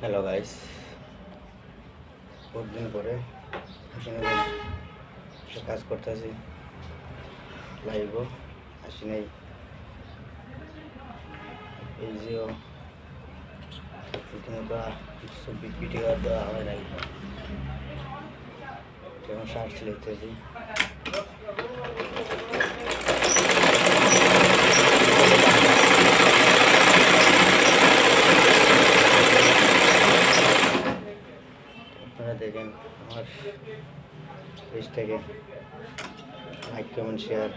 Hello guys, বহুত দিন পরে এখানে কাজ করতেছি। লাইভও আসি নাই, এই যে ভিডিও দেওয়া হয় নাই, যেমন শার্ট লিখতেছি। আপনারা দেখেন আমার পেজটাকে লাইক কমেন্ট শেয়ার,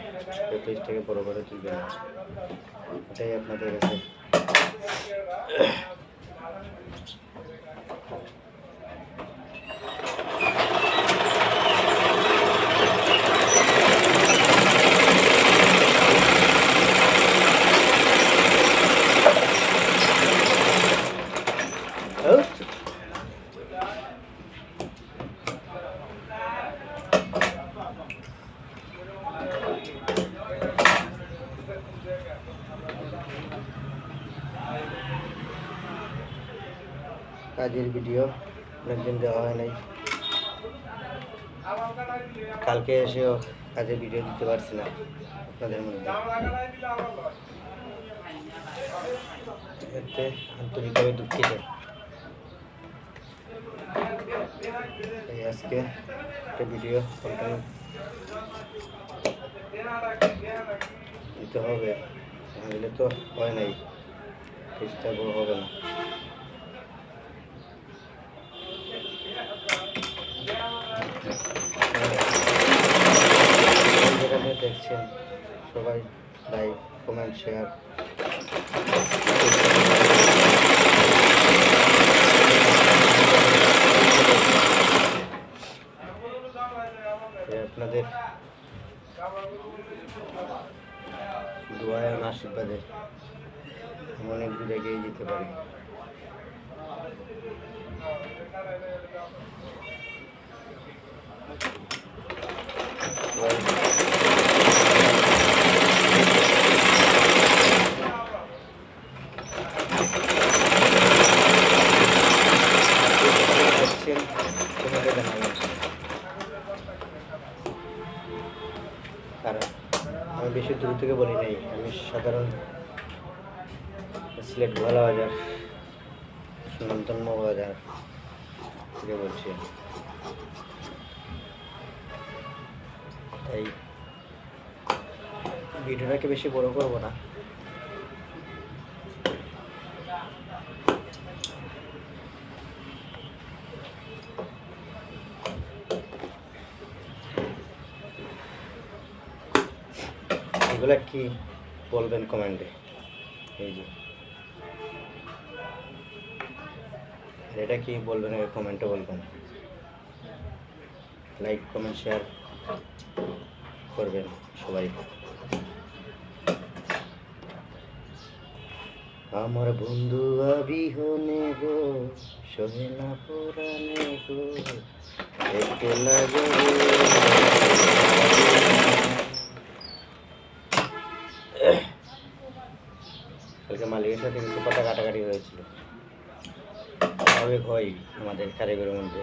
পেজটাকে বড় করে তুলবেন, এটাই আপনাদের কাছে কাজের ভিডিও অনেকদিন দেওয়া হয় নাই। কালকে এসেও কাজের ভিডিও দিতে পারছি না আপনাদের মধ্যে, এতে আন্তরিকভাবে দুঃখিত। আজকে একটা ভিডিও কন্টেন্ট দিতে হবে, না দিলে তো হয় নাই, চেষ্টা হবে না। যেখানে দেখছেন সবাই লাইক কমেন্ট শেয়ার, আপনাদের দোয়া এবং আশীর্বাদে অনেক দূরে এগিয়ে যেতে পারি। কারণ আমি বেশি দূর থেকে বলি নাই, আমি সাধারণ সিলেট গোয়ালা বাজার, সুনন্দন বাজার থেকে বলছি। তাই ভিডিওটাকে বেশি বড় করবো না। এগুলা কি বলবেন কমেন্টে, এই যে এটা কি বলবেন কমেন্টে বলবেন, লাইক কমেন্ট শেয়ার করবেন সবাই। আমার বন্ধু আবিহনে গো সহে না পুরানে গো, একলা কালকে মালিকের সাথে কিছু কথা কাটাকাটি হয়েছিল। স্বাভাবিক হয় আমাদের কারিগরের মধ্যে,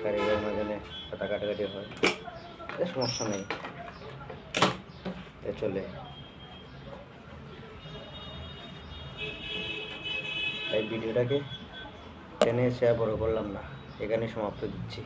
কারিগরের মাঝখানে কথা কাটাকাটি হয়, সমস্যা নেই, চলে। তাই ভিডিওটাকে টেনে শেয়ার বড় করলাম না, এখানে সমাপ্ত দিচ্ছি।